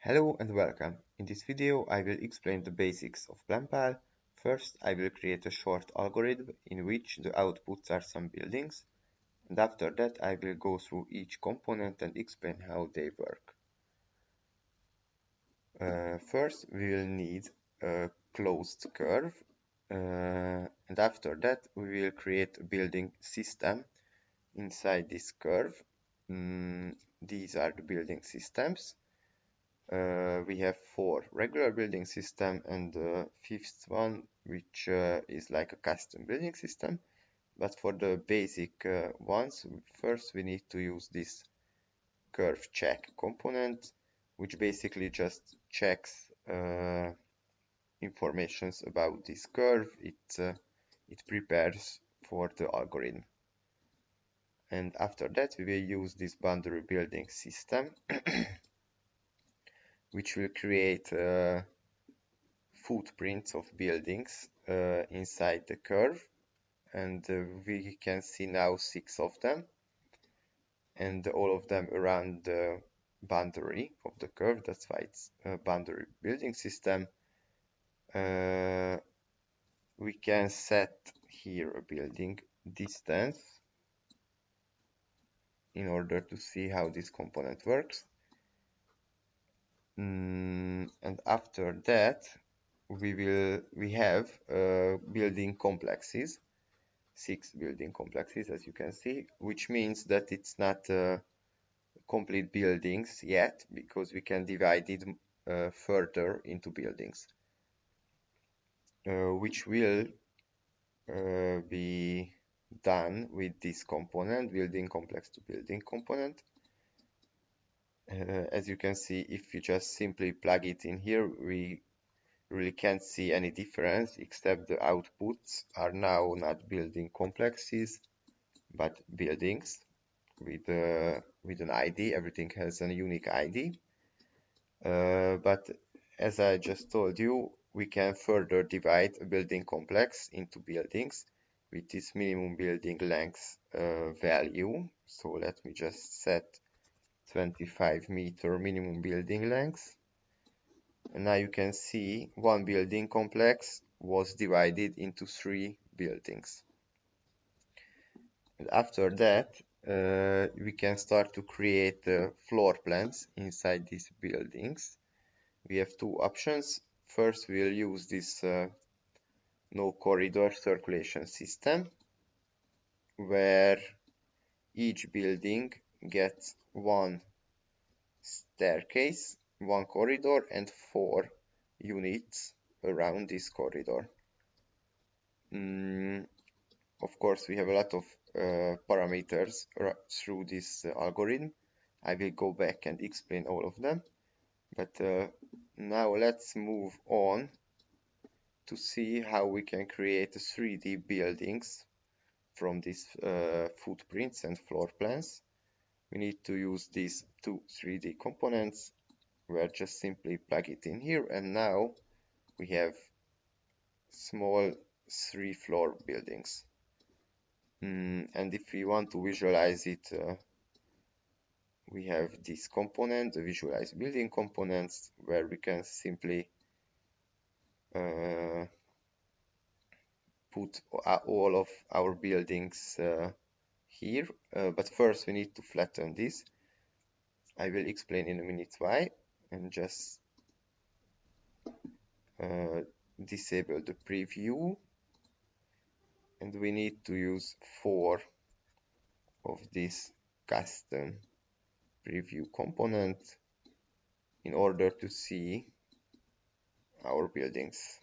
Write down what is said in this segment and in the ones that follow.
Hello and welcome. In this video I will explain the basics of PlanPal. First I will create a short algorithm in which the outputs are some buildings, and after that I will go through each component and explain how they work. First we will need a closed curve, and after that we will create a building system inside this curve. These are the building systems. We have 4 regular building system and the fifth one which is like a custom building system, but for the basic ones first we need to use this curve check component, which basically just checks informations about this curve. It prepares for the algorithm, and after that we will use this boundary building system which will create footprints of buildings inside the curve, and we can see now 6 of them, and all of them around the boundary of the curve. That's why it's a boundary building system. We can set here a building distance in order to see how this component works. And after that we have building complexes, 6 building complexes, as you can see, which means that it's not complete buildings yet, because we can divide it further into buildings, which will be done with this component, building complex to building component. As you can see, if you just simply plug it in here, we really can't see any difference, except the outputs are now not building complexes but buildings with an ID. Everything has a unique ID, but as I just told you, we can further divide a building complex into buildings with this minimum building length value. So let me just set 25-meter minimum building length. And now you can see one building complex was divided into 3 buildings. And after that, we can start to create floor plans inside these buildings. We have 2 options. First, we'll use this no corridor circulation system, where each building gets 1 staircase, 1 corridor, and 4 units around this corridor. Of course, we have a lot of parameters through this algorithm. I will go back and explain all of them, but now let's move on to see how we can create 3D buildings from these footprints and floor plans. We need to use these 2 3D components, where just simply plug it in here, and now we have small 3-floor buildings. And if we want to visualize it, we have this component, the visualize building components, where we can simply put all of our buildings here, but first we need to flatten this. I will explain in a minute why, and just disable the preview, and we need to use 4 of this custom preview component in order to see our buildings.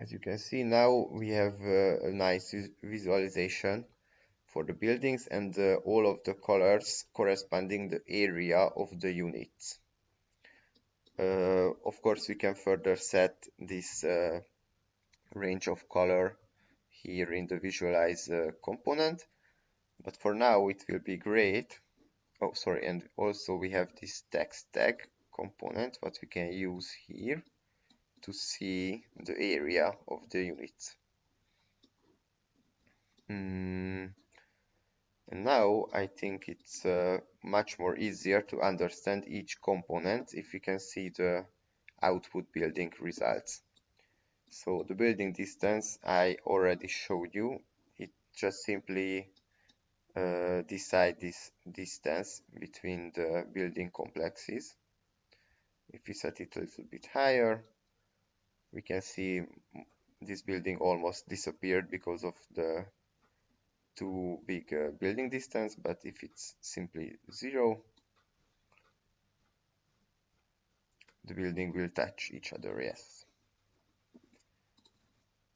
As you can see, now we have a nice visualization for the buildings, and all of the colors corresponding the area of the units. Of course, we can further set this range of color here in the visualize component, but for now it will be great. Oh, sorry, and also we have this text tag component what we can use here to see the area of the units. And And now I think it's much more easier to understand each component if we can see the output building results. So the building distance I already showed you. It just simply decide this distance between the building complexes. If we set it a little bit higher, we can see this building almost disappeared because of the too big building distance, but if it's simply 0, the building will touch each other, yes.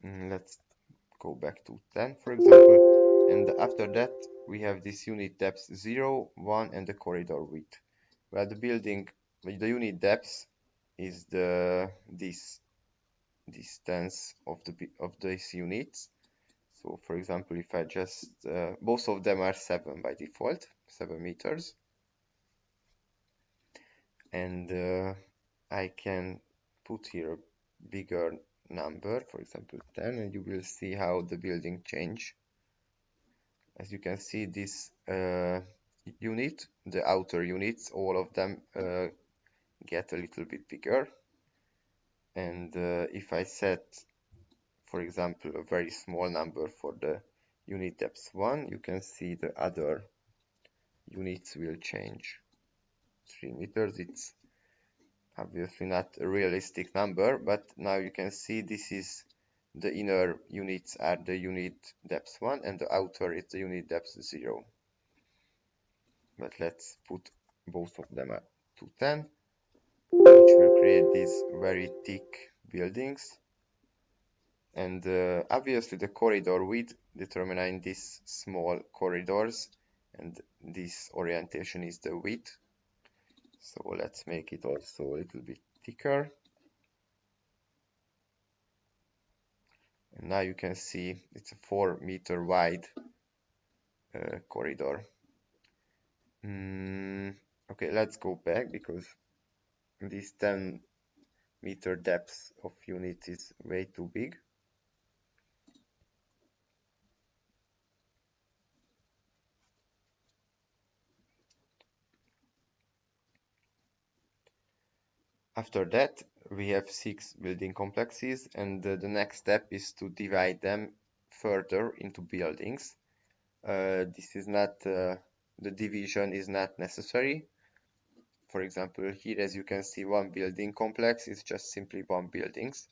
Let's go back to 10, for example, and after that we have this unit depth 0, 1, and the corridor width, where the unit depth is this distance of these units. So for example, if I just both of them are 7 by default, 7 meters, and I can put here a bigger number, for example 10, and you will see how the building change. As you can see, this unit, the outer units, all of them get a little bit bigger. And if I set, for example, a very small number for the unit depth 1, you can see the other units will change. 3 meters, it's obviously not a realistic number, but now you can see this is the inner units are the unit depth 1 and the outer is the unit depth 0. But let's put both of them to 10, which will create these very thick buildings. And obviously the corridor width determining these small corridors, and this orientation is the width. So let's make it also a little bit thicker. And now you can see it's a 4-meter wide corridor. Okay, let's go back because this 10-meter depth of unit is way too big. After that, we have 6 building complexes, and the next step is to divide them further into buildings. This is not, the division is not necessary. For example, here as you can see, one building complex is just simply one buildings,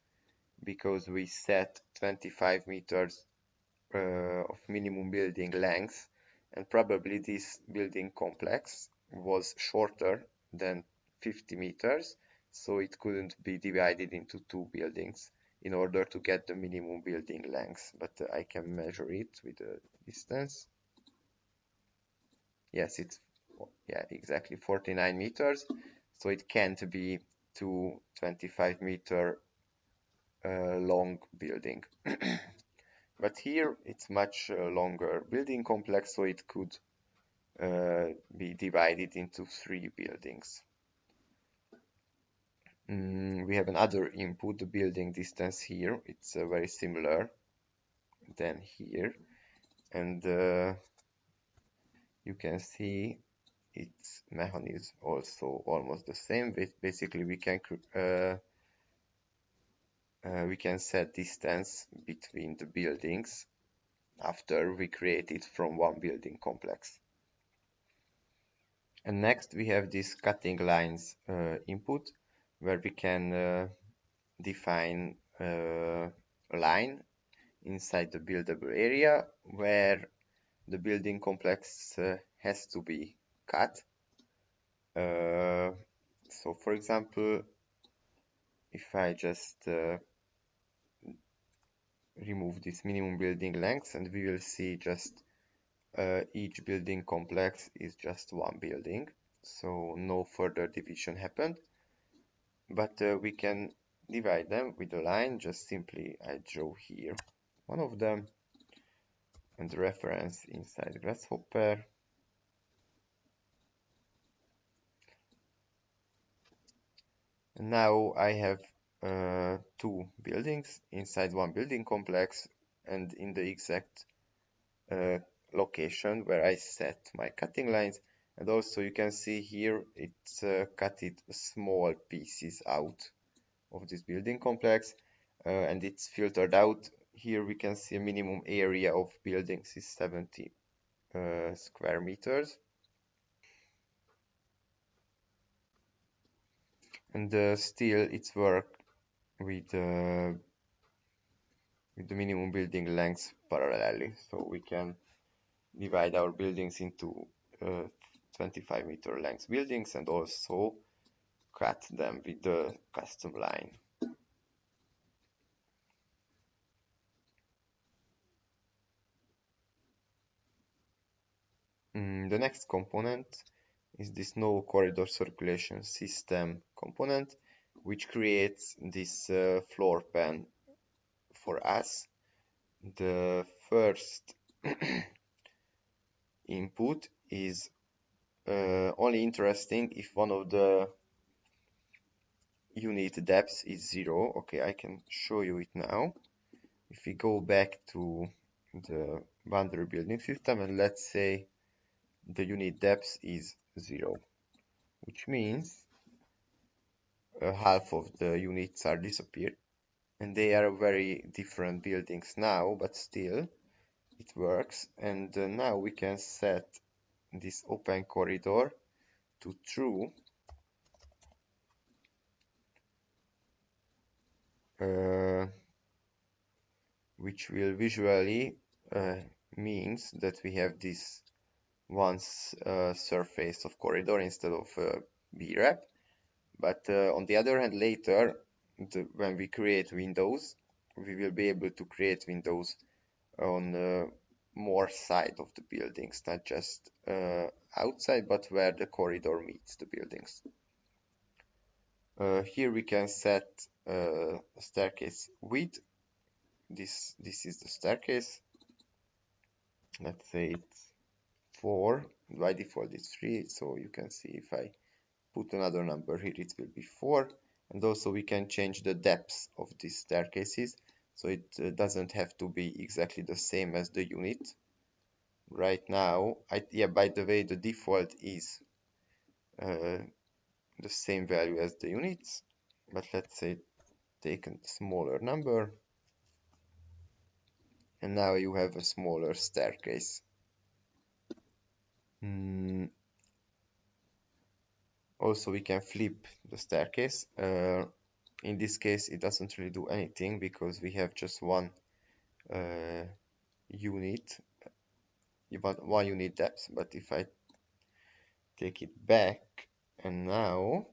because we set 25 meters of minimum building length, and probably this building complex was shorter than 50 meters, so it couldn't be divided into 2 buildings in order to get the minimum building length. But I can measure it with the distance. Yes, it's, yeah, exactly 49 meters, so it can't be 25-meter long building. But here it's much longer building complex, so it could be divided into 3 buildings. We have another input, the building distance here. It's very similar than here, and you can see its mechanism also almost the same. Basically, we can set distance between the buildings after we create it from one building complex. And next we have this cutting lines input, where we can define a line inside the buildable area where the building complex has to be cut. So for example, if I just remove this minimum building length, and we will see just each building complex is just one building, so no further division happened. But we can divide them with a line. Just simply I draw here one of them and the reference inside Grasshopper. And now I have 2 buildings inside one building complex, and in the exact location where I set my cutting lines. And also you can see here it's cut it small pieces out of this building complex, and it's filtered out. Here we can see a minimum area of buildings is 70 square meters. And still it's work with the minimum building length parallelly. So we can divide our buildings into 25-meter length buildings and also cut them with the custom line. The next component is this no corridor circulation system component, which creates this floor plan for us. The first input is only interesting if one of the unit depths is 0. Okay, I can show you it now. If we go back to the boundary building system and let's say the unit depth is 0, which means half of the units are disappeared, and they are very different buildings now, but still it works. And now we can set this open corridor to true, which will visually means that we have this one surface of corridor instead of B-wrap. But on the other hand, later, when we create windows, we will be able to create windows on more side of the buildings, not just outside, but where the corridor meets the buildings. Here we can set staircase width. This is the staircase. Let's say it's 4. By default it's 3, so you can see if I put another number here it will be 4. And also we can change the depth of these staircases, so it doesn't have to be exactly the same as the unit. Right now, by the way, the default is the same value as the units, but let's say take a smaller number, and now you have a smaller staircase. Also, we can flip the staircase. In this case, it doesn't really do anything because we have just one unit, one unit depth. But if I take it back, and now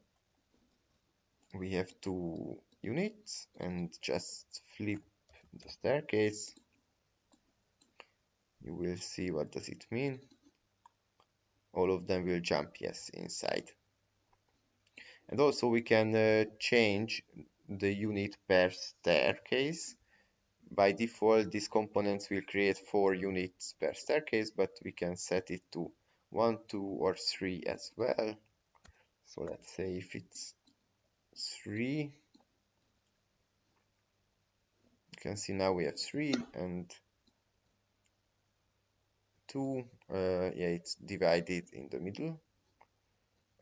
we have 2 units, and just flip the staircase, you will see what does it mean. All of them will jump, yes, inside. And also we can change the unit per staircase. By default, these components will create 4 units per staircase, but we can set it to 1, 2, or 3 as well. So let's say if it's 3, you can see now we have 3 and 2. Yeah, it's divided in the middle,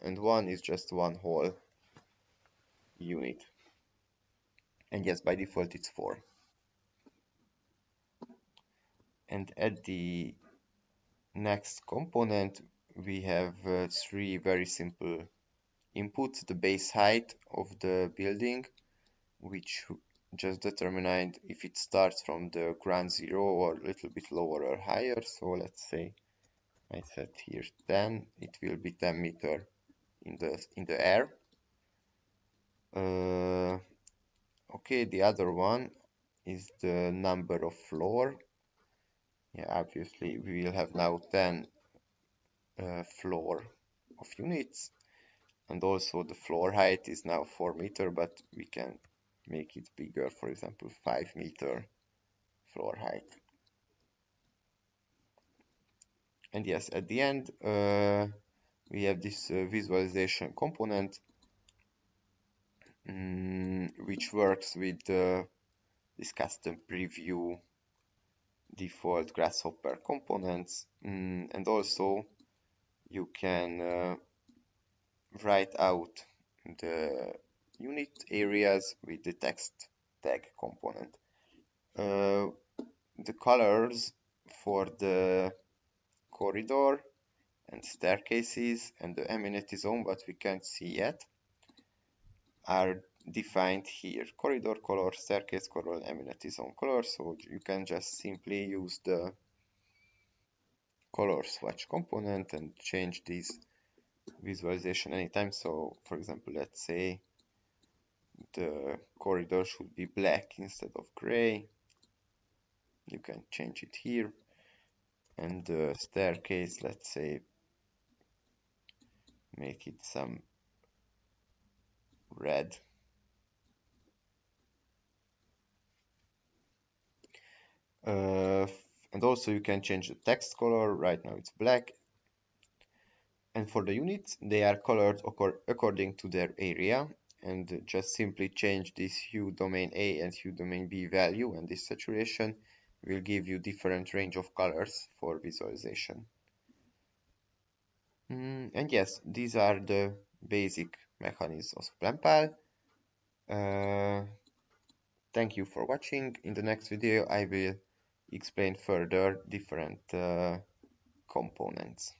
and 1 is just one whole unit. And yes, by default it's 4. And at the next component, we have 3 very simple inputs. The base height of the building, which just determined if it starts from the ground zero or a little bit lower or higher. So let's say I set here 10, it will be 10 meter in the air. Okay, the other one is the number of floor. Yeah, obviously we will have now 10 floor of units, and also the floor height is now 4 meter, but we can make it bigger, for example 5 meter floor height. And yes, at the end we have this visualization component, which works with this custom preview default Grasshopper components, and also you can write out the unit areas with the text tag component. The colors for the corridor and staircases and the amenity zone, what we can't see yet, are defined here. Corridor color, staircase color, amenity zone color. So you can just simply use the color swatch component and change this visualization anytime. So for example, let's say the corridor should be black instead of gray. You can change it here. And the staircase, let's say, make it some red. And also you can change the text color. Right now it's black. And for the units, they are colored according to their area. And just simply change this hue domain A and hue domain B value, and this saturation will give you different range of colors for visualization. And yes, these are the basic mechanisms of PlanPal. Thank you for watching. In the next video, I will explain further different components.